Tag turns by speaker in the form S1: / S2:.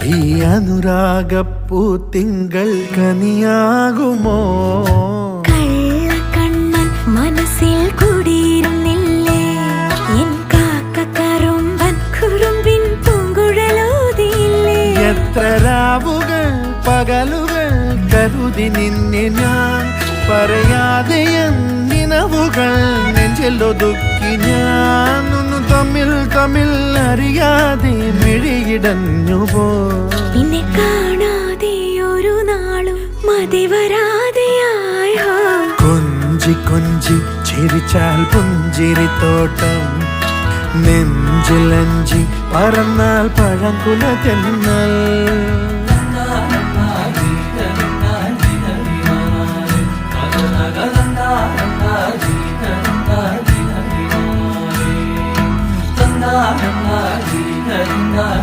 S1: ഈ അനുരാഗപ്പൂ തിങ്കൾ കനിയാകുമോ?
S2: കള്ളക്കണ്ണൻ മനസ്സിൽ കുടിയിരുന്നില്ലേ? എൻ കാക്കക്കറുമ്പൻ കുറുമ്പിൻ പൂങ്കുഴലോതിയില്ലേ?
S1: എത്ര രാവുകൾ പകലുകൾ കരുതി നിന്നെ ഞാൻ, പറയാതെ നിനവുകൾ നെഞ്ചിലൊതുക്കി ഞാൻ. തമ്മിൽ തമ്മിൽ അറിയാതെ മിഴിയിടഞ്ഞു പോ.
S2: നിന്നെ കാണാതെ ഒരു നാളും മതി വരാതെയായോ?
S1: കൊഞ്ചി കൊഞ്ചി ചിരിച്ചാൽ പുഞ്ചിരിത്തോട്ടം, നെഞ്ചിലഞ്ചി പറന്നാൽ പഴങ്കുല തെന്നൽ.
S3: na na na